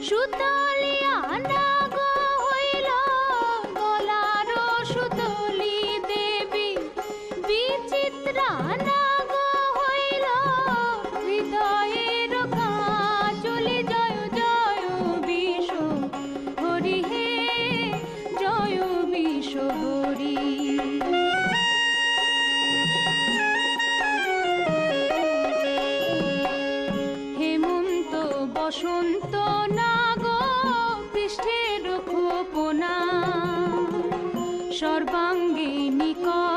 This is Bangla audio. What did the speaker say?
সুতলিয়া নাগ হইল গলার সুতলি দেবী, বিচিত্রা নাগ হইল হৃদয়ের কাজলি। জয় জয় বিষ হরি হে, জয় বিষ হরি। হেমন্ত বসন্ত নাগ পৃষ্ঠের খোপনা, সর্বাঙ্গে নিকট